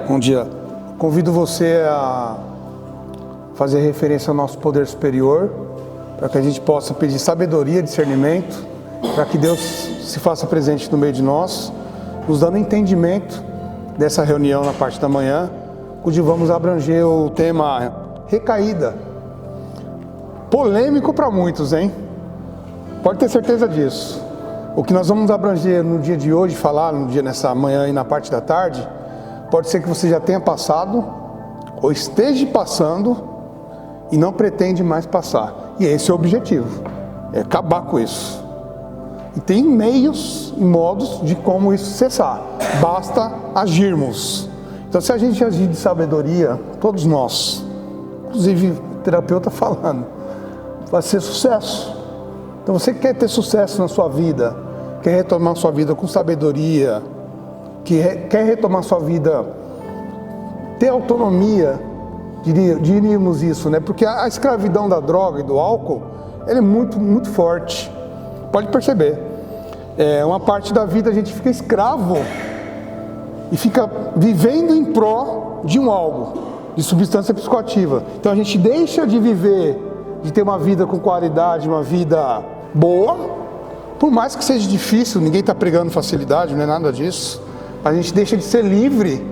Bom dia. Convido você a fazer referência ao nosso poder superior, para que a gente possa pedir sabedoria, discernimento, para que Deus se faça presente no meio de nós, nos dando entendimento dessa reunião na parte da manhã, onde vamos abranger o tema recaída. Polêmico para muitos, hein? Pode ter certeza disso. O que nós vamos abranger no dia de hoje, falar no dia nessa manhã e na parte da tarde, pode ser que você já tenha passado ou esteja passando e não pretende mais passar. E esse é o objetivo, é acabar com isso. E tem meios e modos de como isso cessar. Basta agirmos. Então, se a gente agir de sabedoria, todos nós, inclusive o terapeuta falando, vai ser sucesso. Então, você quer ter sucesso na sua vida, quer retomar sua vida com sabedoria, quer retomar sua vida, ter autonomia, diríamos isso, né? Porque a escravidão da droga e do álcool, ela é muito, muito forte. Pode perceber. Uma parte da vida a gente fica escravo e fica vivendo em pró de um algo, de substância psicoativa. Então a gente deixa de viver, de ter uma vida com qualidade, uma vida boa, por mais que seja difícil, ninguém está pregando facilidade, não é nada disso. A gente deixa de ser livre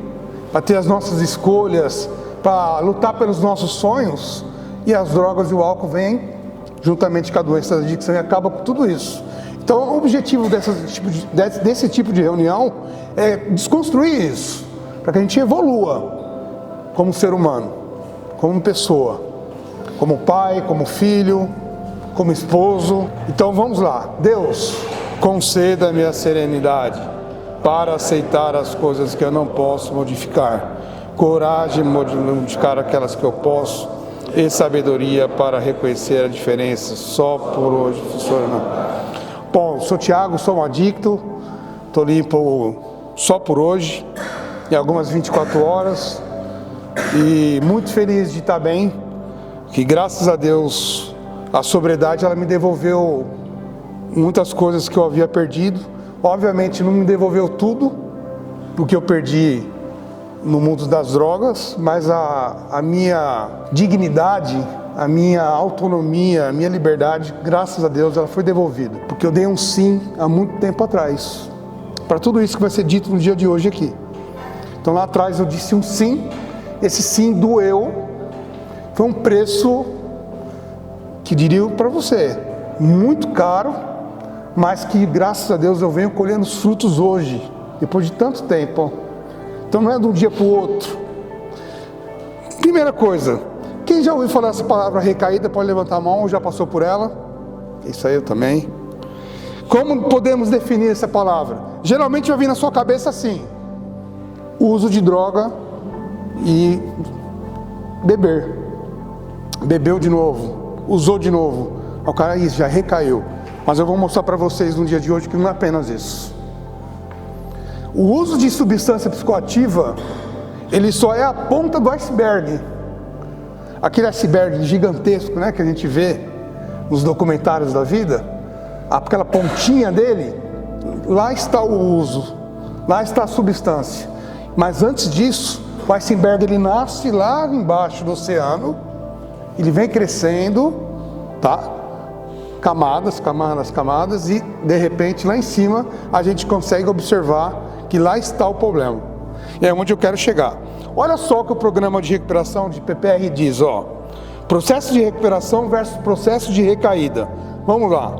para ter as nossas escolhas, para lutar pelos nossos sonhos, e as drogas e o álcool vêm juntamente com a doença da adicção e acaba com tudo isso. Então o objetivo desse tipo de reunião é desconstruir isso, para que a gente evolua como ser humano, como pessoa, como pai, como filho, como esposo. Então vamos lá. Deus, conceda-me a serenidade para aceitar as coisas que eu não posso modificar, coragem de modificar aquelas que eu posso, e sabedoria para reconhecer a diferença. Só por hoje, professor. Bom, sou Tiago, sou um adicto, estou limpo só por hoje, em algumas 24 horas, e muito feliz de estar bem, que graças a Deus a sobriedade ela me devolveu muitas coisas que eu havia perdido. Obviamente não me devolveu tudo, porque eu perdi no mundo das drogas, mas a minha dignidade, a minha autonomia, a minha liberdade, graças a Deus, ela foi devolvida. Porque eu dei um sim há muito tempo atrás, para tudo isso que vai ser dito no dia de hoje aqui. Então lá atrás eu disse um sim, esse sim doeu, foi um preço que diria para você, muito caro, mas que graças a Deus eu venho colhendo os frutos hoje, depois de tanto tempo. Então não é de um dia para o outro. Primeira coisa, quem já ouviu falar essa palavra recaída pode levantar a mão ou já passou por ela? Isso aí eu também. Como podemos definir essa palavra? Geralmente vai vir na sua cabeça assim: uso de droga e beber. Bebeu de novo, usou de novo, o cara isso já recaiu. Mas eu vou mostrar para vocês no dia de hoje que não é apenas isso. O uso de substância psicoativa, ele só é a ponta do iceberg. Aquele iceberg gigantesco, né, que a gente vê nos documentários da vida, aquela pontinha dele, lá está o uso, lá está a substância. Mas antes disso, o iceberg ele nasce lá embaixo do oceano, ele vem crescendo, tá? Camadas, camadas, camadas, e de repente lá em cima a gente consegue observar que lá está o problema. E é onde eu quero chegar. Olha só o que o programa de recuperação de PPR diz, ó. Processo de recuperação versus processo de recaída. Vamos lá.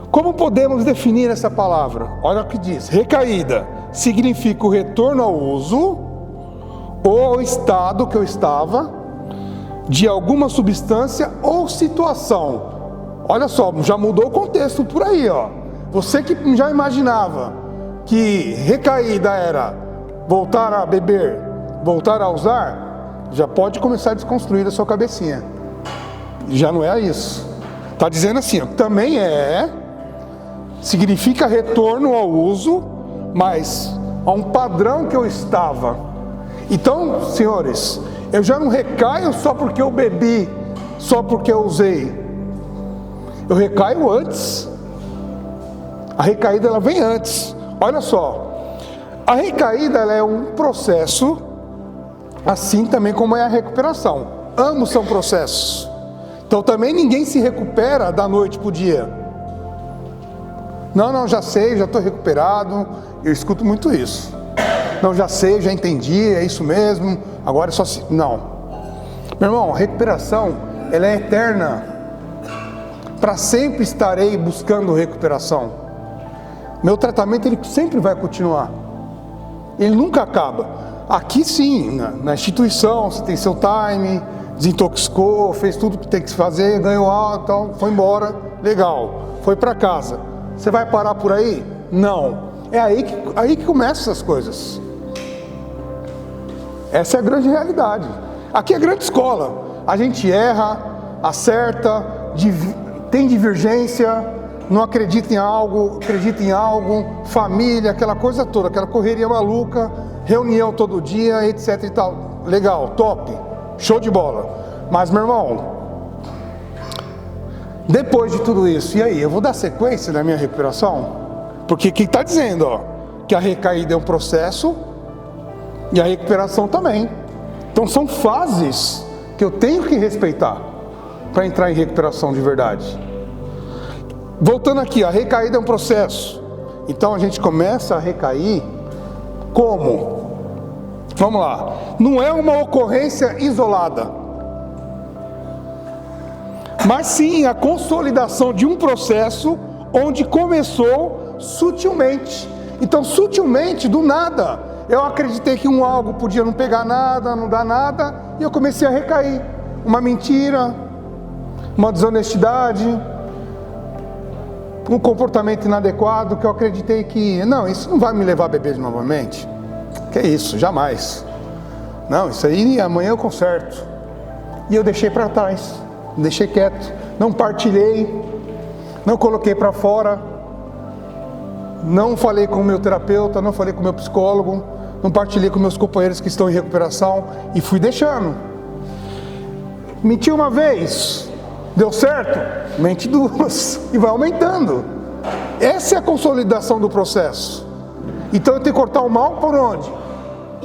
Como podemos definir essa palavra? Olha o que diz. Recaída significa o retorno ao uso ou ao estado que eu estava de alguma substância ou situação. Olha só, já mudou o contexto por aí, ó. Você que já imaginava que recaída era voltar a beber, voltar a usar, já pode começar a desconstruir a sua cabecinha. Já não é isso. Está dizendo assim, ó, também significa retorno ao uso, mas a um padrão que eu estava. Então, senhores, eu já não recaio só porque eu bebi, só porque eu usei. Eu recaio antes. A recaída ela vem antes. Olha só, A recaída ela é um processo, assim também como é a recuperação. Ambos são processos. Então também ninguém se recupera da noite para o dia. Não, já sei, já estou recuperado. Eu escuto muito isso. Não, já sei, já entendi, é isso mesmo. Agora é só se... Não. Meu irmão, a recuperação, ela é eterna. Para sempre estarei buscando recuperação. Meu tratamento, ele sempre vai continuar. Ele nunca acaba. Aqui sim, na instituição, você tem seu time, desintoxicou, fez tudo que tem que fazer, ganhou alta, então, foi embora, legal, foi para casa. Você vai parar por aí? Não. É aí que começam essas coisas. Essa é a grande realidade. Aqui é a grande escola. A gente erra, acerta, tem divergência, não acredita em algo, família, aquela coisa toda, aquela correria maluca, reunião todo dia, etc e tal. Legal, top, show de bola. Mas, meu irmão, depois de tudo isso, e aí, eu vou dar sequência na minha recuperação? Porque quem está dizendo, que a recaída é um processo e a recuperação também. Então são fases que eu tenho que respeitar para entrar em recuperação de verdade. Voltando aqui, a recaída é um processo. Então a gente começa a recair como? Vamos lá. Não é uma ocorrência isolada, mas sim a consolidação de um processo onde começou sutilmente. Então, sutilmente, do nada, eu acreditei que algo podia não pegar nada, não dar nada, e eu comecei a recair. Uma mentira, uma desonestidade, um comportamento inadequado que eu acreditei que, não, isso não vai me levar a beber novamente. Que é isso, jamais. Não, isso aí amanhã eu conserto. E eu deixei para trás, deixei quieto, não partilhei, não coloquei para fora. Não falei com o meu terapeuta, não falei com o meu psicólogo, não partilhei com meus companheiros que estão em recuperação e fui deixando. Menti uma vez, deu certo? Mente duas e vai aumentando. Essa é a consolidação do processo. Então eu tenho que cortar o mal por onde?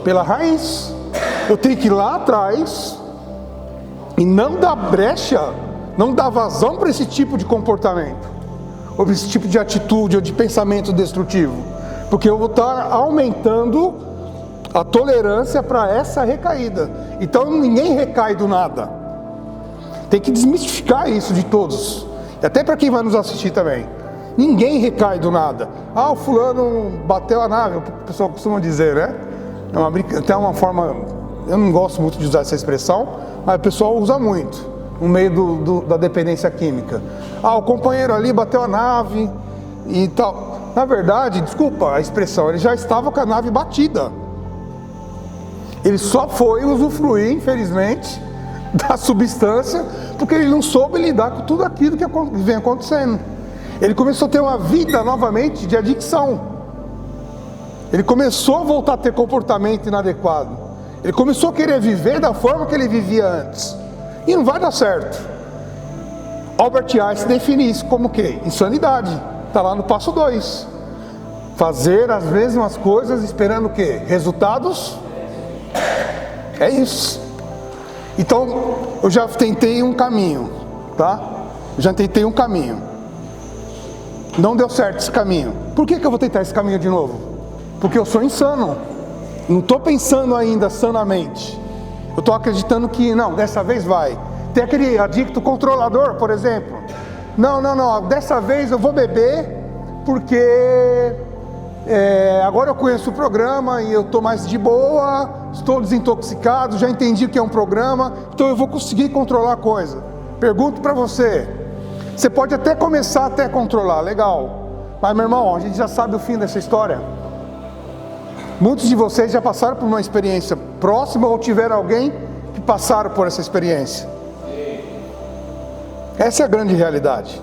Pela raiz. Eu tenho que ir lá atrás e não dar brecha, não dar vazão para esse tipo de comportamento, ou esse tipo de atitude ou de pensamento destrutivo, porque eu vou estar aumentando a tolerância para essa recaída. Então ninguém recai do nada. Tem que desmistificar isso de todos, e até para quem vai nos assistir também. Ninguém recai do nada. O fulano bateu a nave, o pessoal costuma dizer, né? É uma até uma forma, eu não gosto muito de usar essa expressão, mas o pessoal usa muito no meio da dependência química. O companheiro ali bateu a nave e tal. Na verdade, desculpa a expressão, ele já estava com a nave batida. Ele só foi usufruir, infelizmente, da substância, porque ele não soube lidar com tudo aquilo que vem acontecendo. Ele começou a ter uma vida novamente de adicção. Ele começou a voltar a ter comportamento inadequado. Ele começou a querer viver da forma que ele vivia antes. E não vai dar certo. Albert Einstein define isso como o quê? Insanidade. Está lá no passo 2. Fazer as mesmas coisas esperando o quê? Resultados? É isso. Então, eu já tentei um caminho, tá? Já tentei um caminho. Não deu certo esse caminho. Por que eu vou tentar esse caminho de novo? Porque eu sou insano. Não estou pensando ainda sanamente. Eu estou acreditando que, não, dessa vez vai. Tem aquele adicto controlador, por exemplo. Não, dessa vez eu vou beber porque agora eu conheço o programa e eu estou mais de boa, estou desintoxicado, já entendi o que é um programa, então eu vou conseguir controlar a coisa. Pergunto para você, você pode até começar até a controlar, legal, mas meu irmão, a gente já sabe o fim dessa história. Muitos de vocês já passaram por uma experiência próxima ou tiveram alguém que passaram por essa experiência. Essa é a grande realidade.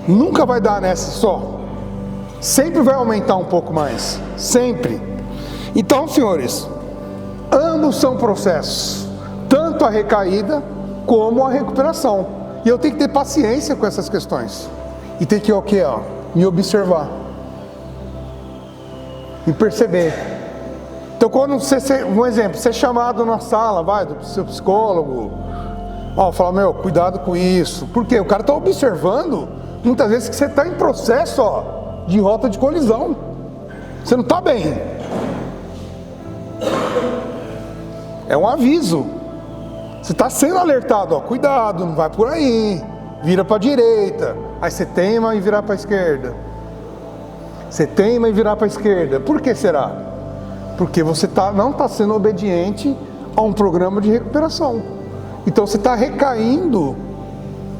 Nunca vai dar nessa só. Sempre vai aumentar um pouco mais. Sempre. Então, senhores, ambos são processos. Tanto a recaída como a recuperação. E eu tenho que ter paciência com essas questões. E tem que me observar. Me perceber. Então, quando você, um exemplo, você é chamado na sala, vai, do seu psicólogo, fala, meu, cuidado com isso. Por quê? O cara está observando, muitas vezes, que você está em processo, de rota de colisão. Você não está bem. É um aviso. Você está sendo alertado, cuidado, não vai por aí. Vira para a direita. Aí você teima em virar para a esquerda. Você teima em virar para a esquerda. Por que será? Porque você não está sendo obediente a um programa de recuperação. Então você está recaindo,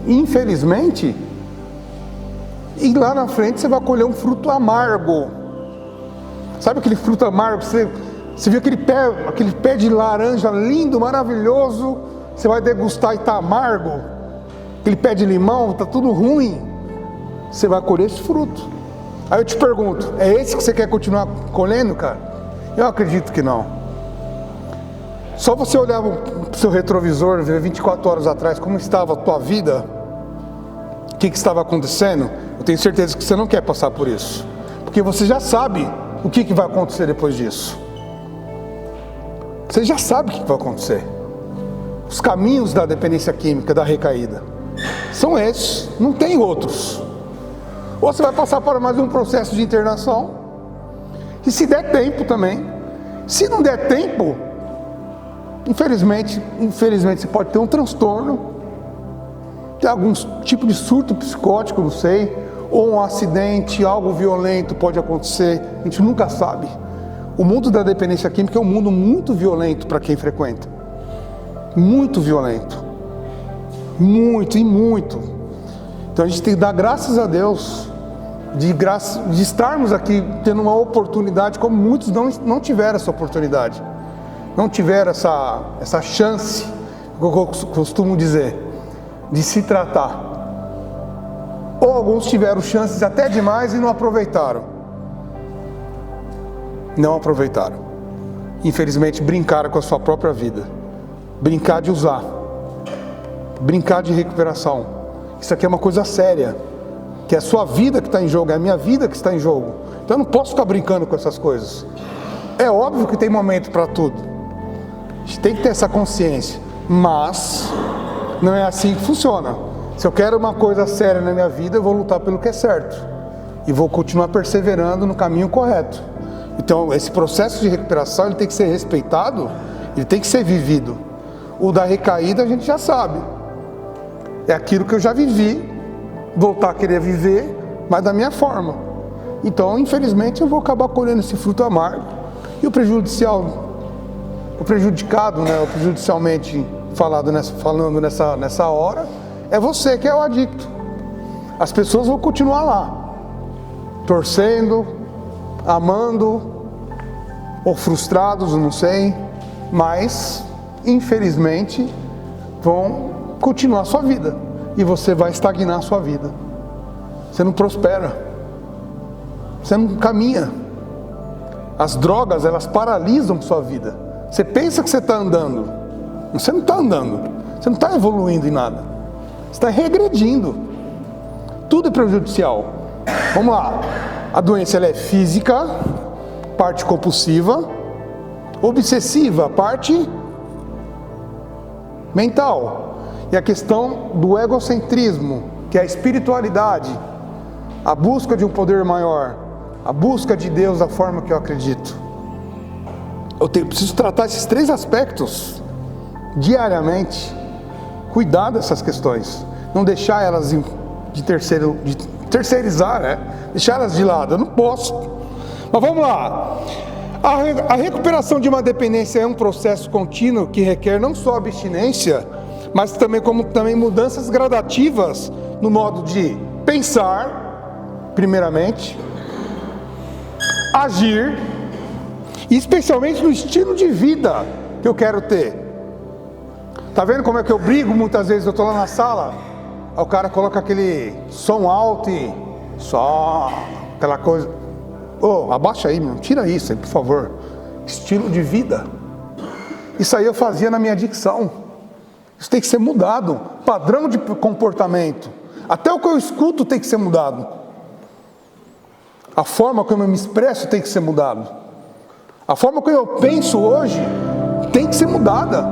infelizmente, e lá na frente você vai colher um fruto amargo. Sabe aquele fruto amargo? Você viu aquele pé de laranja lindo, maravilhoso, você vai degustar e está amargo. Aquele pé de limão, está tudo ruim. Você vai colher esse fruto. Aí eu te pergunto, é esse que você quer continuar colhendo, cara? Eu acredito que não. Só você olhar para o seu retrovisor, ver 24 horas atrás como estava a tua vida, o que estava acontecendo, eu tenho certeza que você não quer passar por isso. Porque você já sabe o que vai acontecer depois disso. Você já sabe o que vai acontecer. Os caminhos da dependência química, da recaída, são esses, não tem outros. Ou você vai passar por mais um processo de internação, e se der tempo também. Se não der tempo, infelizmente você pode ter um transtorno, ter algum tipo de surto psicótico, não sei, ou um acidente, algo violento pode acontecer, a gente nunca sabe. O mundo da dependência química é um mundo muito violento para quem frequenta. Muito violento. Muito e muito. Então a gente tem que dar graças a Deus de estarmos aqui tendo uma oportunidade, como muitos não tiveram essa oportunidade. Não tiveram essa chance, que eu costumo dizer, de se tratar. Ou alguns tiveram chances até demais e não aproveitaram. Não aproveitaram. Infelizmente brincaram com a sua própria vida. Brincar de usar. Brincar de recuperação. Isso aqui é uma coisa séria. Que é a sua vida que está em jogo, é a minha vida que está em jogo. Então eu não posso ficar brincando com essas coisas. É óbvio que tem momento para tudo. A gente tem que ter essa consciência. Mas não é assim que funciona. Se eu quero uma coisa séria na minha vida, eu vou lutar pelo que é certo. E vou continuar perseverando no caminho correto. Então esse processo de recuperação ele tem que ser respeitado, ele tem que ser vivido. O da recaída a gente já sabe. É aquilo que eu já vivi, voltar a querer viver, mas da minha forma. Então, infelizmente, eu vou acabar colhendo esse fruto amargo. E o prejudicialmente falando nessa hora, é você que é o adicto. As pessoas vão continuar lá, torcendo, amando, ou frustrados, não sei, mas, infelizmente, vão continuar a sua vida. E você vai estagnar a sua vida. Você não prospera. Você não caminha. As drogas, elas paralisam sua vida. Você pensa que você está andando. Você não está andando. Você não está evoluindo em nada. Você está regredindo. Tudo é prejudicial. Vamos lá. A doença ela é física, parte compulsiva, obsessiva, parte mental. E a questão do egocentrismo, que é a espiritualidade, a busca de um poder maior, a busca de Deus da forma que eu acredito. Eu preciso tratar esses três aspectos diariamente, cuidar dessas questões, não deixar elas de terceirizar, né? Deixar elas de lado. Eu não posso. Mas vamos lá. A recuperação de uma dependência é um processo contínuo que requer não só abstinência, mas também mudanças gradativas no modo de pensar, primeiramente, agir, e especialmente no estilo de vida que eu quero ter. Tá vendo como é que eu brigo muitas vezes? Eu tô lá na sala, aí o cara coloca aquele som alto e só aquela coisa. Abaixa aí, meu, tira isso aí, por favor. Estilo de vida. Isso aí eu fazia na minha adicção. Isso tem que ser mudado. Padrão de comportamento. Até o que eu escuto tem que ser mudado. A forma como eu me expresso tem que ser mudado. A forma como eu penso hoje tem que ser mudada.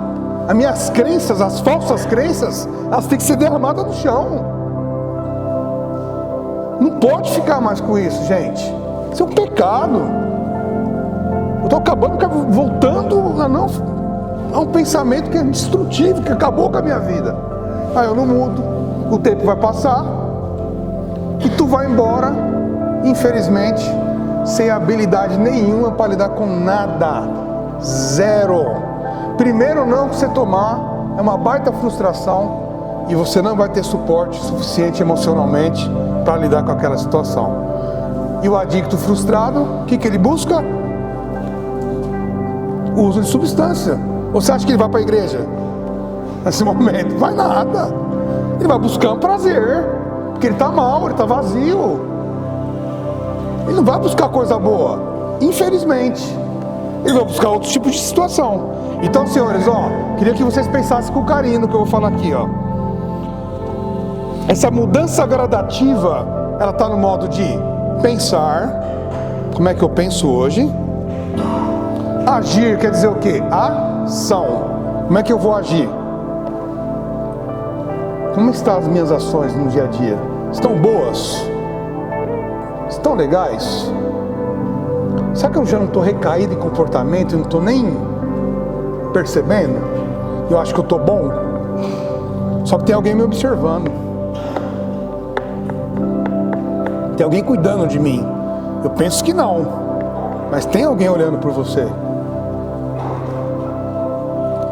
As minhas crenças, as falsas crenças, elas têm que ser derramadas no chão. Não pode ficar mais com isso, gente. Isso é um pecado. Eu estou voltando a um pensamento que é destrutivo, que acabou com a minha vida. Aí eu não mudo, o tempo vai passar e tu vai embora, infelizmente, sem habilidade nenhuma para lidar com nada. Zero. Primeiro não que você tomar é uma baita frustração e você não vai ter suporte suficiente emocionalmente para lidar com aquela situação. E o adicto frustrado, o que ele busca? O uso de substância. Você acha que ele vai para a igreja nesse momento? Vai nada. Ele vai buscar um prazer, porque ele está mal, ele está vazio. Ele não vai buscar coisa boa, infelizmente. Ele vai buscar outro tipo de situação. Então, senhores, queria que vocês pensassem com carinho no que eu vou falar aqui, Essa mudança gradativa, ela está no modo de pensar, como é que eu penso hoje. Agir quer dizer o quê? Ação. Como é que eu vou agir? Como estão as minhas ações no dia a dia? Estão boas? Estão legais? Será que eu já não estou recaído em comportamento e não estou nem percebendo? Eu acho que eu estou bom? Só que tem alguém me observando. Tem alguém cuidando de mim. Eu penso que não, mas tem alguém olhando por você.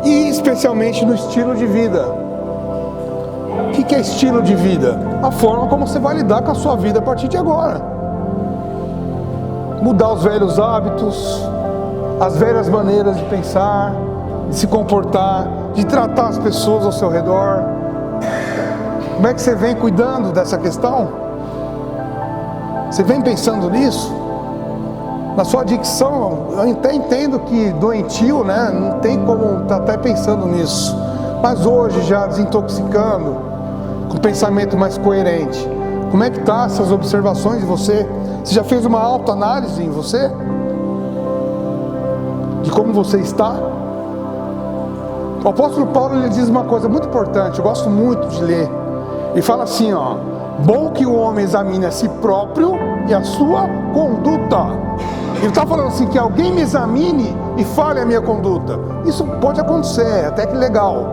E especialmente no estilo de vida. O que é estilo de vida? A forma como você vai lidar com a sua vida a partir de agora. Mudar os velhos hábitos, as velhas maneiras de pensar, de se comportar, de tratar as pessoas ao seu redor. Como é que você vem cuidando dessa questão? Você vem pensando nisso? Na sua adicção, eu até entendo que doentio, né? Não tem como estar até pensando nisso. Mas hoje, já desintoxicando, com um pensamento mais coerente, como é que está essas observações de você? Você já fez uma autoanálise em você? De como você está? O apóstolo Paulo, ele diz uma coisa muito importante, eu gosto muito de ler. Ele fala assim, bom que o homem examine a si próprio e a sua conduta. Ele está falando assim, que alguém me examine e fale a minha conduta. Isso pode acontecer, até que legal.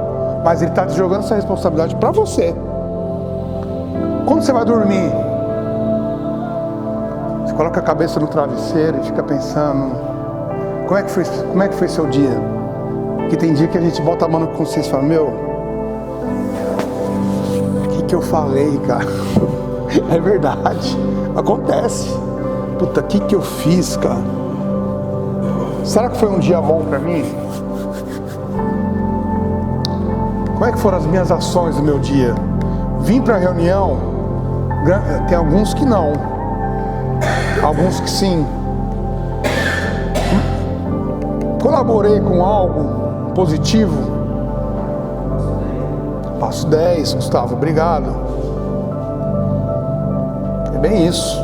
Mas ele está te jogando essa responsabilidade para você. Quando você vai dormir, você coloca a cabeça no travesseiro e fica pensando, como é que foi seu dia? Porque tem dia que a gente bota a mão na consciência e fala, o que eu falei, cara? É verdade, acontece. Puta, o que eu fiz, cara? Será que foi um dia bom pra mim? Como é que foram as minhas ações no meu dia? Vim pra reunião, tem alguns que não, alguns que sim. Colaborei com algo positivo? Passo 10, Gustavo, obrigado. É bem isso.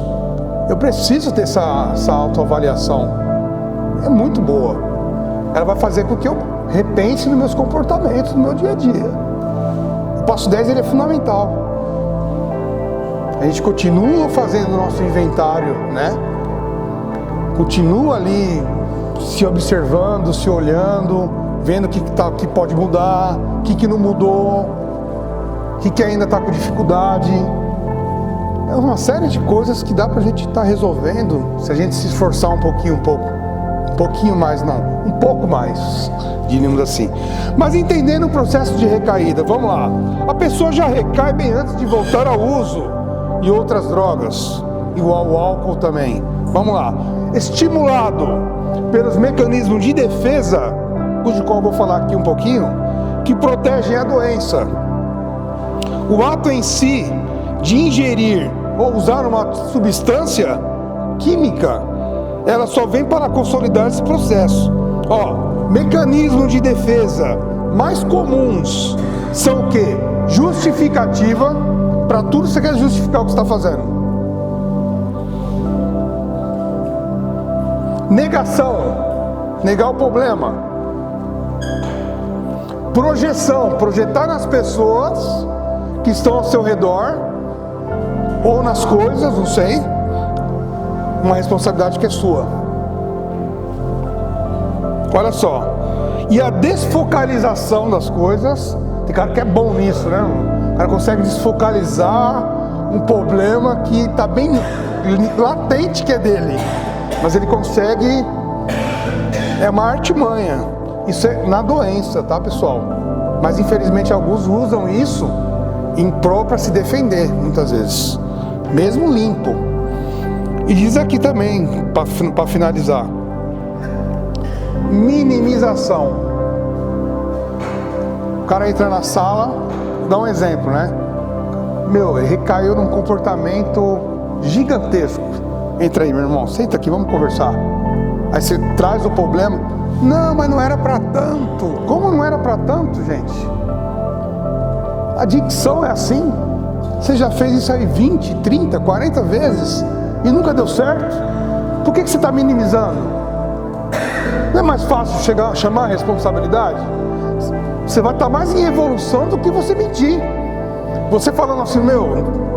Eu preciso ter essa autoavaliação. É muito boa. Ela vai fazer com que eu repense nos meus comportamentos, no meu dia a dia. O passo 10, ele é fundamental. A gente continua fazendo o nosso inventário, né? Continua ali se observando, se olhando, vendo o que pode mudar, o que não mudou, o que ainda está com dificuldade. É uma série de coisas que dá pra gente estar resolvendo se a gente se esforçar um pouquinho mais, diríamos assim. Mas entendendo o processo de recaída, vamos lá. A pessoa já recai bem antes de voltar ao uso e outras drogas, igual o álcool também. Vamos lá. Estimulado pelos mecanismos de defesa, cujo qual eu vou falar aqui um pouquinho, que protegem a doença. O ato em si de ingerir ou usar uma substância química, ela só vem para consolidar esse processo. Mecanismos de defesa mais comuns são o quê? Justificativa. Para tudo você quer justificar o que você está fazendo. Negação. Negar o problema. Projeção, projetar nas pessoas que estão ao seu redor, ou nas coisas, não sei, uma responsabilidade que é sua. Olha só. E a desfocalização das coisas, tem cara que é bom nisso, né? O cara consegue desfocalizar um problema que está bem latente que é dele, mas ele consegue, é uma artimanha. Isso é na doença, tá, pessoal? Mas infelizmente alguns usam isso em prol para se defender, muitas vezes, mesmo limpo. E diz aqui também, para finalizar, minimização. O cara entra na sala, dá um exemplo, né? Ele recaiu num comportamento gigantesco. Entra aí, meu irmão, senta aqui, vamos conversar. Aí você traz o problema. Não, mas não era para tanto. Como não era para tanto, gente? A dicção é assim. Você já fez isso aí 20, 30, 40 vezes e nunca deu certo. Por que você está minimizando? Não é mais fácil chamar a responsabilidade? Você vai estar mais em evolução do que você mentir. Você falando assim,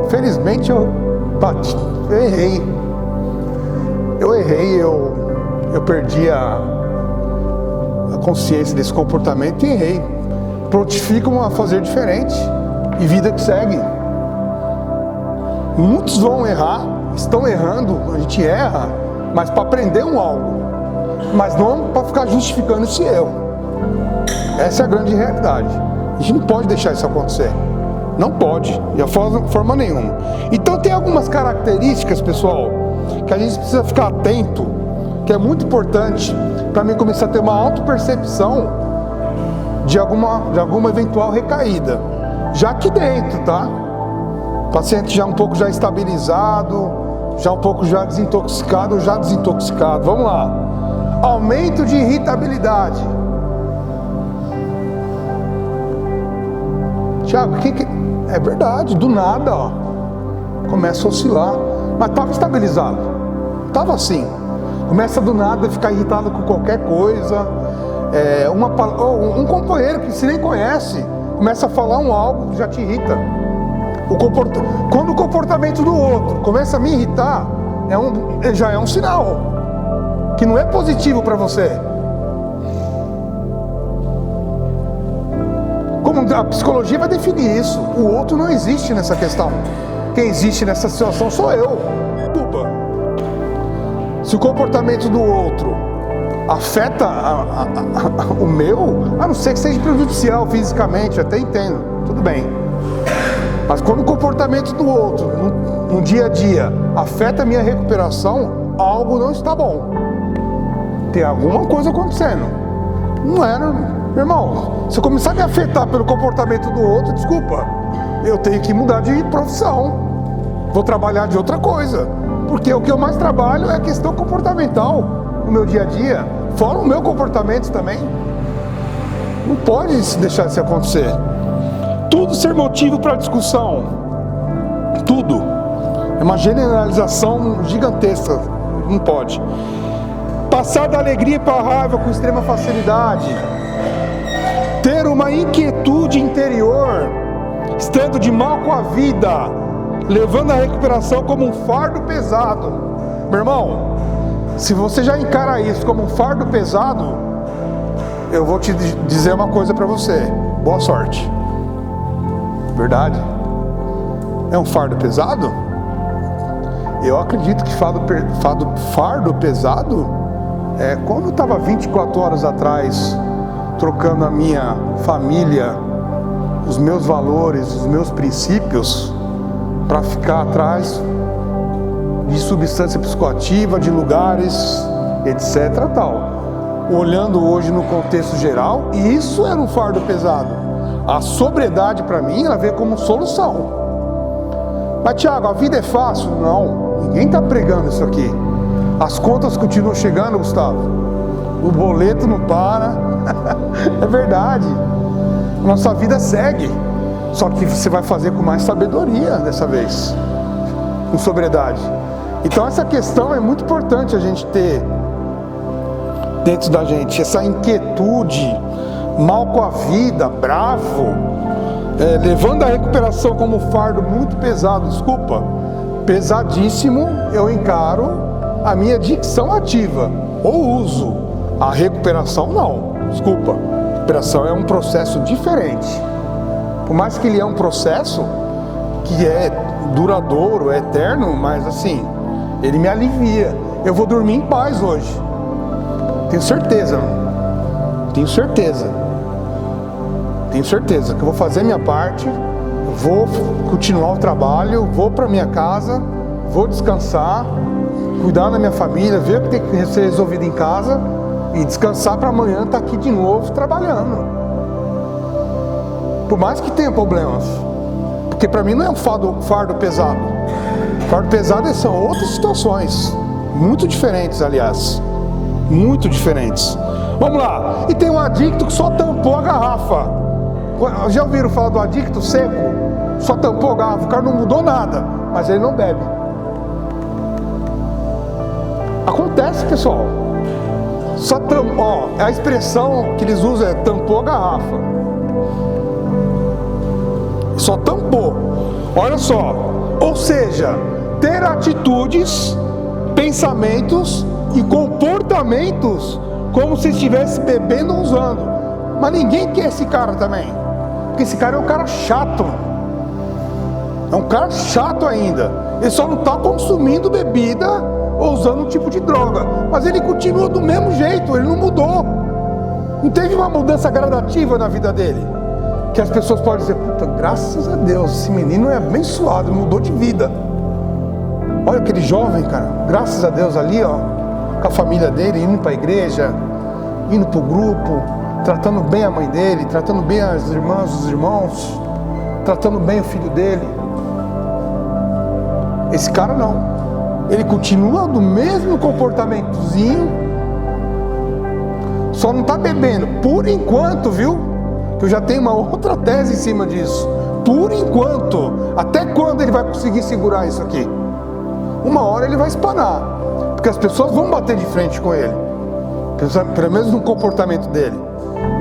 felizmente eu errei, eu perdi a consciência desse comportamento e errei. Prontificam a fazer diferente e vida que segue. Muitos vão errar, estão errando, a gente erra, mas para aprender algo, mas não para ficar justificando esse erro. Essa é a grande realidade. A gente não pode deixar isso acontecer. Não pode, de forma nenhuma. Então tem algumas características, pessoal, que a gente precisa ficar atento, que é muito importante para mim começar a ter uma autopercepção de alguma eventual recaída. Já aqui dentro, tá? O paciente já um pouco já estabilizado, já um pouco já desintoxicado ou já desintoxicado. Vamos lá. Aumento de irritabilidade. Tiago, é verdade, do nada, ó, começa a oscilar, mas estava estabilizado, estava assim, começa do nada a ficar irritado com qualquer coisa, um companheiro que você nem conhece, começa a falar algo que já te irrita. Quando o comportamento do outro começa a me irritar, já é um sinal que não é positivo para você. Como a psicologia vai definir isso, o outro não existe nessa questão. Quem existe nessa situação sou eu. Desculpa. Se o comportamento do outro afeta o meu, a não ser que seja prejudicial fisicamente, até entendo, tudo bem. Mas quando o comportamento do outro, no dia a dia, afeta a minha recuperação, algo não está bom. Tem alguma coisa acontecendo. Não é, meu irmão, se eu começar a me afetar pelo comportamento do outro, desculpa, eu tenho que mudar de profissão, vou trabalhar de outra coisa, porque o que eu mais trabalho é a questão comportamental no meu dia a dia, fora o meu comportamento também. Não pode deixar isso acontecer. Tudo ser motivo para discussão, tudo, é uma generalização gigantesca, não pode. Passar da alegria para a raiva com extrema facilidade, ter uma inquietude interior, estando de mal com a vida, levando a recuperação como um fardo pesado. Meu irmão, se você já encara isso como um fardo pesado, eu vou te dizer uma coisa para você: boa sorte. Verdade? É um fardo pesado? Eu acredito que fardo pesado é quando eu estava 24 horas atrás trocando a minha família, os meus valores, os meus princípios, para ficar atrás de substância psicoativa, de lugares, etc. tal. Olhando hoje no contexto geral, isso era um fardo pesado. A sobriedade para mim, ela veio como solução. Mas Tiago, a vida é fácil? Não, ninguém está pregando isso aqui. As contas continuam chegando, Gustavo. O boleto não para. É verdade. Nossa vida segue. Só que você vai fazer com mais sabedoria dessa vez, com sobriedade. Então essa questão é muito importante a gente ter dentro da gente, essa inquietude, mal com a vida, bravo, levando a recuperação como fardo muito pesado, pesadíssimo, eu encaro a minha dicção ativa, ou uso. A recuperação não, a recuperação é um processo diferente. Por mais que ele é um processo que é duradouro, é eterno, mas assim, ele me alivia. Eu vou dormir em paz hoje. Tenho certeza que eu vou fazer a minha parte, vou continuar o trabalho, vou para minha casa, vou descansar, cuidar da minha família, ver o que tem que ser resolvido em casa e descansar para amanhã estar aqui de novo trabalhando. Por mais que tenha problemas, porque para mim não é um fardo pesado. Fardo pesado são outras situações, muito diferentes, aliás, muito diferentes. Vamos lá, e tem um adicto que só tampou a garrafa. Já ouviram falar do adicto seco? Só tampou a garrafa, o cara não mudou nada, mas ele não bebe. Acontece, pessoal. Só tampou, a expressão que eles usam é tampou a garrafa. Só tampou. Olha só. Ou seja, ter atitudes, pensamentos e comportamentos como se estivesse bebendo ou usando. Mas ninguém quer esse cara também. Porque esse cara é um cara chato. É um cara chato ainda. Ele só não está consumindo bebida ou usando um tipo de droga. Mas ele continua do mesmo jeito, ele não mudou. Não teve uma mudança gradativa na vida dele. Que as pessoas podem dizer, puta, graças a Deus, esse menino é abençoado, mudou de vida. Olha aquele jovem, cara, graças a Deus ali, ó, com a família dele, indo para a igreja, indo para o grupo, tratando bem a mãe dele, tratando bem as irmãs, os irmãos, tratando bem o filho dele. Esse cara não. Ele continua do mesmo comportamentozinho, só não está bebendo, por enquanto, viu? Que eu já tenho uma outra tese em cima disso. Por enquanto. Até quando ele vai conseguir segurar isso aqui? Uma hora ele vai espanar, porque as pessoas vão bater de frente com ele, pelo menos no comportamento dele,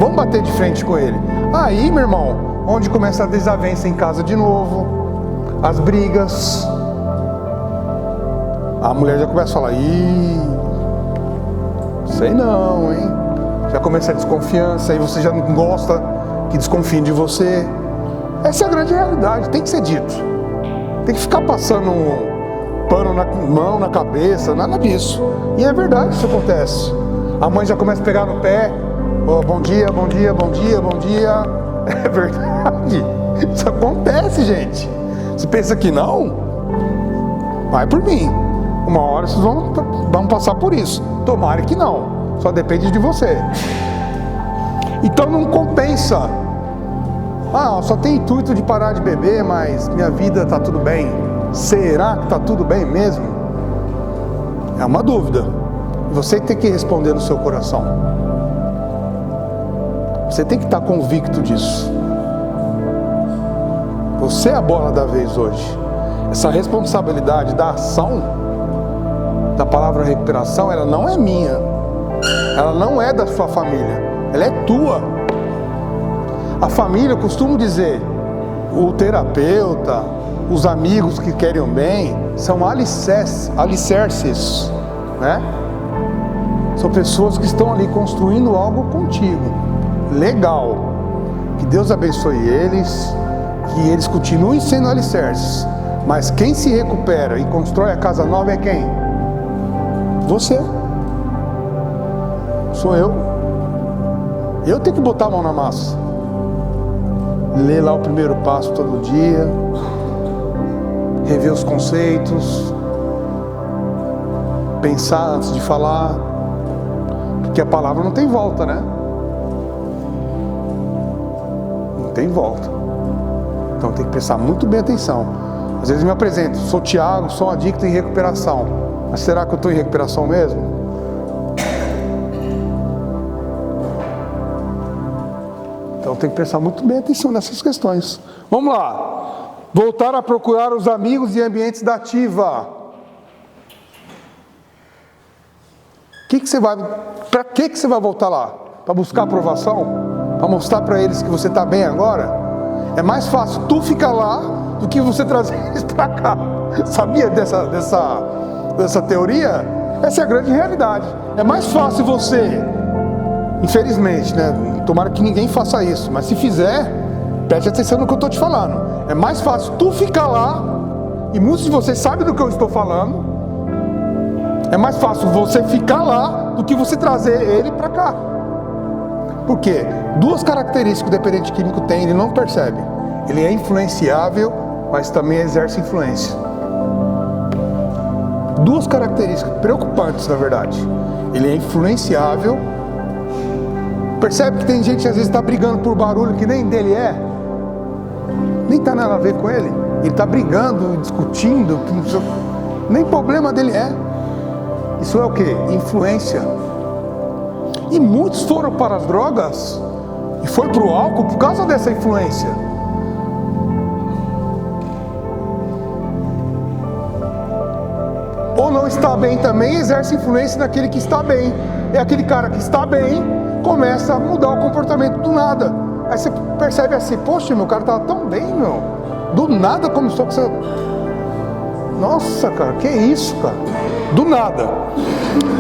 vão bater de frente com ele. Aí, meu irmão, onde começa a desavença em casa de novo, as brigas, a mulher já começa a falar, sei não, hein? Já começa a desconfiança, aí você já não gosta que desconfiem de você. Essa é a grande realidade, tem que ser dito. Tem que ficar passando pano na mão, na cabeça, nada disso. E é verdade, isso acontece. A mãe já começa a pegar no pé, bom dia, bom dia, bom dia, bom dia. É verdade, isso acontece, gente. Você pensa que não? Vai por mim. Uma hora vocês vão passar por isso. Tomara que não, só depende de você. Então não compensa. Só tem intuito de parar de beber, mas minha vida está tudo bem. Será que está tudo bem mesmo? É uma dúvida. Você tem que responder no seu coração. Você tem que estar convicto disso. Você é a bola da vez hoje. Essa responsabilidade da ação, da palavra recuperação, ela não é minha. Ela não é da sua família. Ela é tua. A família, eu costumo dizer, o terapeuta, os amigos que querem o bem, são alicerces, né? São pessoas que estão ali construindo algo contigo. Legal. Que Deus abençoe eles, que eles continuem sendo alicerces. Mas quem se recupera e constrói a casa nova é quem? Você. Sou eu. Eu tenho que botar a mão na massa. Ler lá o primeiro passo todo dia, rever os conceitos, pensar antes de falar, porque a palavra não tem volta, né? Não tem volta. Então tem que prestar muito bem atenção. Às vezes eu me apresento, sou Tiago, sou um adicto em recuperação. Mas será que eu estou em recuperação mesmo? Então tem que prestar muito bem atenção nessas questões. Vamos lá. Voltar a procurar os amigos e ambientes da ativa. Para que você vai voltar lá? Para buscar aprovação? Para mostrar para eles que você está bem agora? É mais fácil tu ficar lá do que você trazer eles para cá. Sabia dessa teoria? Essa é a grande realidade. É mais fácil você, infelizmente, né? Tomara que ninguém faça isso, mas se fizer, preste atenção no que eu estou te falando. É mais fácil tu ficar lá, e muitos de vocês sabem do que eu estou falando. É mais fácil você ficar lá do que você trazer ele para cá. Por quê? Duas características que o dependente químico tem, ele não percebe. Ele é influenciável, mas também exerce influência. Duas características preocupantes, na verdade. Ele é influenciável. Percebe que tem gente que às vezes está brigando por barulho que nem dele é. Nem está nada a ver com ele. Ele está brigando, discutindo, que nem problema dele é. Isso é o que? Influência. E muitos foram para as drogas e foi para o álcool por causa dessa influência. Ou não está bem também, exerce influência naquele que está bem. É aquele cara que está bem, começa a mudar o comportamento do nada. Aí você percebe assim, poxa, meu cara estava tão bem, meu. Do nada começou com essa... Nossa, cara, que isso, cara? Do nada.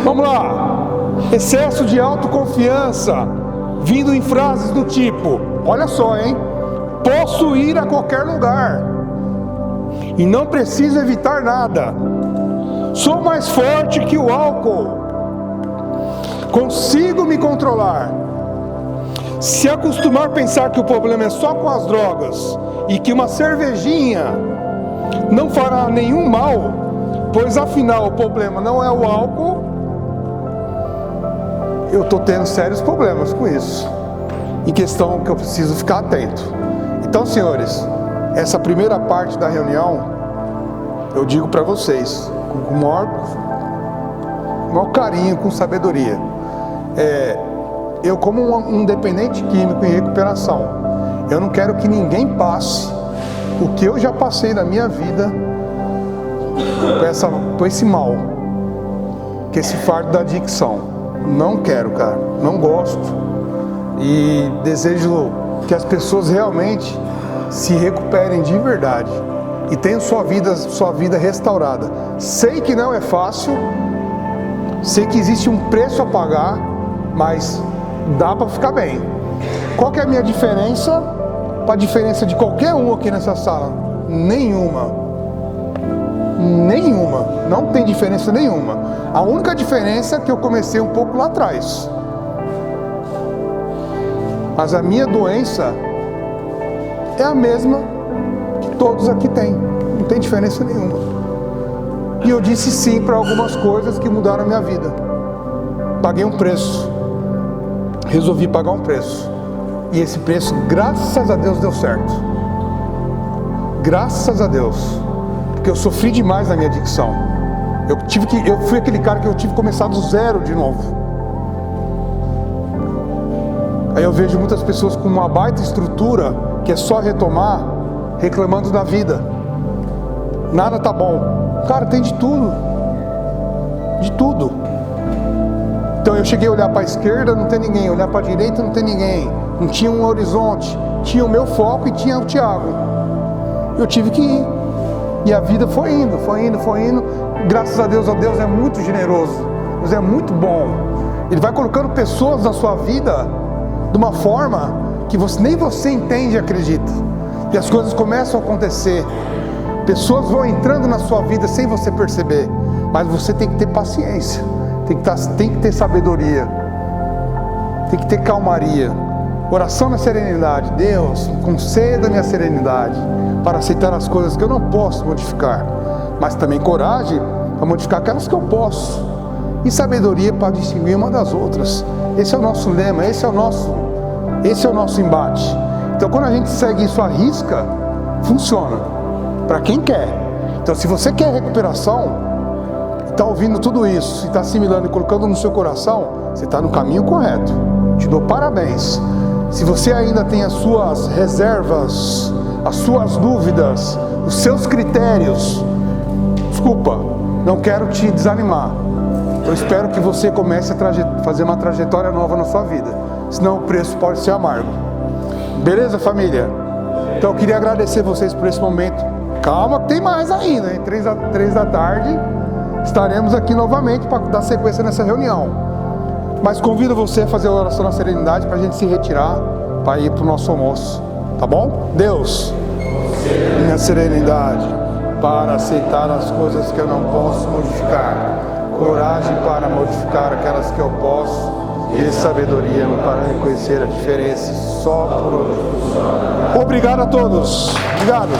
Vamos lá. Excesso de autoconfiança, vindo em frases do tipo, olha só, hein? Posso ir a qualquer lugar e não preciso evitar nada. Sou mais forte que o álcool. Consigo me controlar. Se acostumar a pensar que o problema é só com as drogas e que uma cervejinha não fará nenhum mal, pois afinal o problema não é o álcool, eu estou tendo sérios problemas com isso. Em questão que eu preciso ficar atento. Então, senhores, essa primeira parte da reunião, eu digo para vocês, com o maior carinho, com sabedoria. Eu como um dependente químico em recuperação, eu não quero que ninguém passe o que eu já passei na minha vida com esse mal, que esse fardo da adicção. Não quero, cara, não gosto. E desejo que as pessoas realmente se recuperem de verdade e tenham sua vida restaurada. Sei que não é fácil, sei que existe um preço a pagar, mas dá para ficar bem. Qual que é a minha diferença para a diferença de qualquer um aqui nessa sala? Nenhuma. Não tem diferença nenhuma. A única diferença é que eu comecei um pouco lá atrás. Mas a minha doença é a mesma que todos aqui têm. Não tem diferença nenhuma. E eu disse sim para algumas coisas que mudaram a minha vida. Paguei um preço. Resolvi pagar um preço. E esse preço, graças a Deus, deu certo. Graças a Deus. Porque eu sofri demais na minha adicção. Eu fui aquele cara que eu tive que começar do zero de novo. Aí eu vejo muitas pessoas com uma baita estrutura, que é só retomar, reclamando da vida. Nada tá bom. Cara, tem de tudo. De tudo. Então eu cheguei a olhar para a esquerda, não tem ninguém. Olhar para a direita, não tem ninguém. Não tinha um horizonte. Tinha o meu foco e tinha o Tiago. Eu tive que ir. E a vida foi indo. Graças a Deus é muito generoso. Deus é muito bom. Ele vai colocando pessoas na sua vida de uma forma que nem você entende e acredita. E as coisas começam a acontecer. Pessoas vão entrando na sua vida sem você perceber. Mas você tem que ter paciência. Tem que ter sabedoria. Tem que ter calmaria. Oração na serenidade. Deus, conceda-me a serenidade para aceitar as coisas que eu não posso modificar, mas também coragem para modificar aquelas que eu posso, e sabedoria para distinguir uma das outras. Esse é o nosso lema, esse é o nosso embate. Então quando a gente segue isso à risca, funciona para quem quer. Então se você quer recuperação, está ouvindo tudo isso, está assimilando e colocando no seu coração, você está no caminho correto. Te dou parabéns. Se você ainda tem as suas reservas, as suas dúvidas, os seus critérios, desculpa, não quero te desanimar, Eu espero que você comece a fazer uma trajetória nova na sua vida. Senão o preço pode ser amargo. Beleza, família? Então eu queria agradecer vocês por esse momento. Calma, tem mais ainda, hein? 3 da tarde estaremos aqui novamente para dar sequência nessa reunião. Mas convido você a fazer a oração na serenidade para a gente se retirar, para ir para o nosso almoço. Tá bom? Deus, minha serenidade para aceitar as coisas que eu não posso modificar, coragem para modificar aquelas que eu posso, e sabedoria para reconhecer a diferença só por hoje. Obrigado a todos. Obrigado.